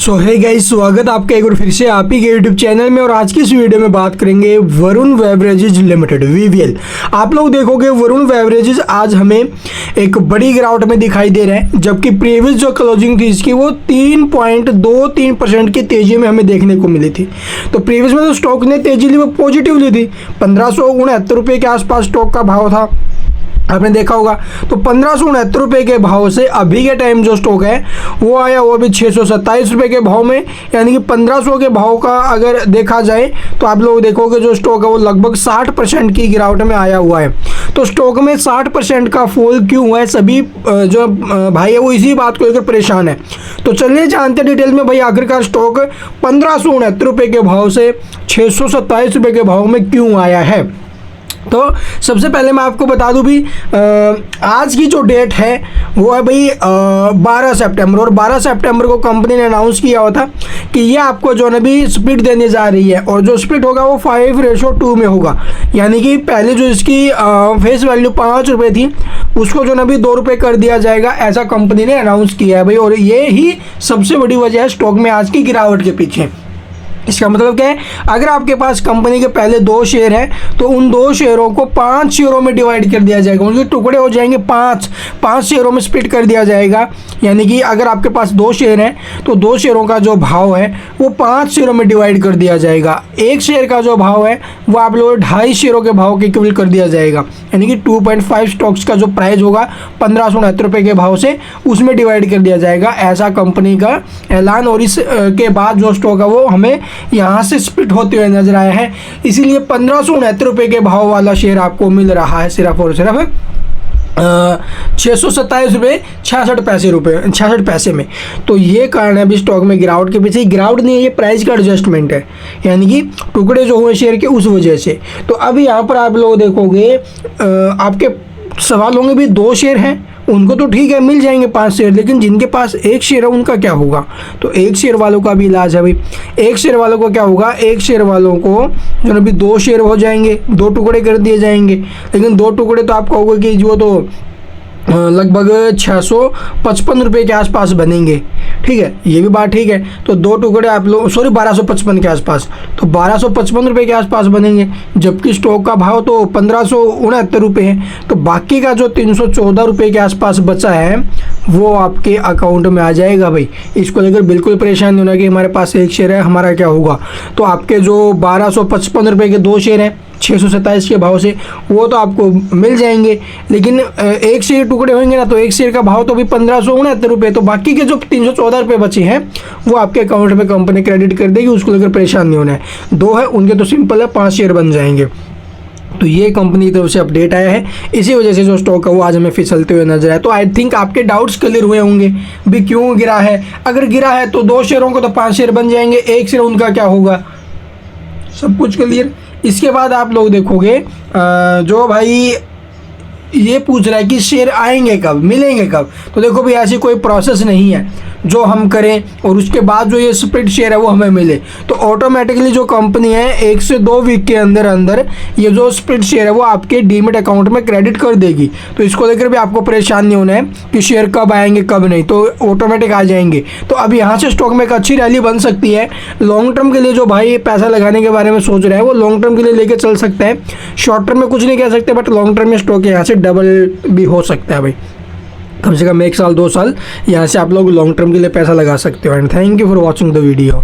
सो है गाइस, स्वागत आपका एक बार फिर से आप ही के यूट्यूब चैनल में। और आज की इस वीडियो में बात करेंगे वरुण बेवरेजेज लिमिटेड वीवीएल। आप लोग देखोगे वरुण बेवरेजेज आज हमें एक बड़ी गिरावट में दिखाई दे रहा है, जबकि प्रीवियस जो क्लोजिंग थी इसकी वो 3.23% की तेजी में हमें देखने को मिली थी। तो प्रीवियस में तो स्टॉक ने तेजी ली वो पॉजिटिव ली थी, 1569 रुपये के आसपास स्टॉक का भाव था, आपने देखा होगा। तो 1569 रुपये के भाव से अभी के टाइम जो स्टॉक है वो आया वो अभी 627 रुपये के भाव में, यानी कि 1500 के भाव का अगर देखा जाए तो आप लोग देखोगे जो स्टॉक है वो लगभग 60% की गिरावट में आया हुआ है। तो स्टॉक में 60% का फॉल क्यों हुआ है, सभी जो भाई है वो इसी बात को लेकर परेशान है। तो चलिए जानते हैं डिटेल में भाई आखिरकार स्टॉक 1569 रुपये के भाव से 627 रुपये के भाव में क्यों आया है। तो सबसे पहले मैं आपको बता दूं भी आज की जो डेट है वो है भाई 12 सितंबर, और 12 सितंबर को कंपनी ने अनाउंस किया हुआ था कि ये आपको जो है भी स्प्लिट देने जा रही है, और जो स्प्लिट होगा वो 5:2 में होगा। यानी कि पहले जो इसकी फेस वैल्यू 5 रुपये थी उसको जो है भी 2 रुपये कर दिया जाएगा, ऐसा कंपनी ने अनाउंस किया है भाई। और ये ही सबसे बड़ी वजह है स्टॉक में आज की गिरावट के पीछे। इसका मतलब क्या है, अगर आपके पास कंपनी के पहले 2 शेयर हैं तो उन 2 शेयरों को 5 शेयरों में डिवाइड कर दिया जाएगा, उनके टुकड़े हो जाएंगे 5 शेयरों में स्प्लिट कर दिया जाएगा। यानी कि अगर आपके पास 2 शेयर हैं तो 2 शेयरों का जो भाव है वो 5 शेयरों में डिवाइड कर दिया जाएगा। 1 शेयर का जो भाव है वो आप लोग 2.5 शेयरों के भाव के इक्वल कर दिया जाएगा, यानी कि 2.5 स्टॉक्स का जो प्राइस होगा 1569 रुपये के भाव से उसमें डिवाइड कर दिया जाएगा, ऐसा कंपनी का ऐलान। और इस के बाद जो स्टॉक है वो हमें यहाँ से स्प्लिट होते हुए नजर आया है, इसीलिए 1569 रुपये के भाव वाला शेयर आपको मिल रहा है सिर्फ और सिर्फ 627 रुपये 66 पैसे में। तो ये कारण है अभी स्टॉक में गिरावट के पीछे। गिरावट नहीं है, ये प्राइस का एडजस्टमेंट है, यानी कि टुकड़े जो हुए शेयर के उस वजह से। तो अब यहाँ पर आप लोग देखोगे आपके सवाल होंगे भी 2 शेयर हैं उनको तो ठीक है मिल जाएंगे 5 शेयर, लेकिन जिनके पास 1 शेयर है उनका क्या होगा। तो 1 शेयर वालों का भी इलाज है भाई। 1 शेयर वालों को क्या होगा, 1 शेयर वालों को जो है 2 शेयर हो जाएंगे, 2 टुकड़े कर दिए जाएंगे। लेकिन 2 टुकड़े तो आप कहोगे कि जो तो लगभग 655 रुपये के आसपास बनेंगे, ठीक है, ये भी बात ठीक है। तो 2 टुकड़े आप लोग 1255 के आसपास, तो 1255 रुपये के आसपास बनेंगे, जबकि स्टॉक का भाव तो 1569 रुपये है। तो बाकी का जो 314 रुपये के आसपास बचा है वो आपके अकाउंट में आ जाएगा भाई। इसको लेकर बिल्कुल परेशान नहीं होना कि हमारे पास 1 शेयर है हमारा क्या होगा। तो आपके जो 1255 रुपये के 2 शेयर हैं 627 के भाव से वो तो आपको मिल जाएंगे, लेकिन 1 शेयर टुकड़े होंगे ना, तो 1 शेयर का भाव तो भी 1569 रुपये। तो बाकी के जो 314 रुपये बचे हैं वो आपके अकाउंट में कंपनी क्रेडिट कर देगी, उसको लेकर परेशान नहीं होना है। 2 है उनके तो सिंपल है 5 शेयर बन जाएंगे। तो ये कंपनी की तरफ से अपडेट आया है, इसी वजह से जो स्टॉक है वो आज हमें फिसलते हुए नजर आए। तो आई थिंक आपके डाउट्स क्लियर हुए होंगे भी क्यों गिरा है। अगर गिरा है तो 2 शेयरों को तो 5 शेयर बन जाएंगे, 1 शेयर उनका क्या होगा, सब कुछ क्लियर। इसके बाद आप लोग देखोगे जो भाई ये पूछ रहा है कि शेयर आएंगे कब, मिलेंगे कब। तो देखो भाई ऐसी कोई प्रोसेस नहीं है जो हम करें और उसके बाद जो ये स्प्लिट शेयर है वो हमें मिले। तो ऑटोमेटिकली जो कंपनी है 1 से 2 वीक के अंदर अंदर ये जो स्प्लिट शेयर है वो आपके डीमेट अकाउंट में क्रेडिट कर देगी। तो इसको लेकर भी आपको परेशान नहीं होना है कि शेयर कब आएंगे कब नहीं, तो ऑटोमेटिक आ जाएंगे। तो अब यहाँ से स्टॉक में एक अच्छी रैली बन सकती है। लॉन्ग टर्म के लिए जो भाई पैसा लगाने के बारे में सोच रहे हैं वो लॉन्ग टर्म के लिए लेके चल सकता है। शॉर्ट टर्म में कुछ नहीं कह सकते, बट लॉन्ग टर्म में स्टॉक यहाँ से डबल भी हो सकता है भाई। कम से कम 1 साल 2 साल यहाँ से आप लोग लॉन्ग टर्म के लिए पैसा लगा सकते हो। And thank you for watching the video.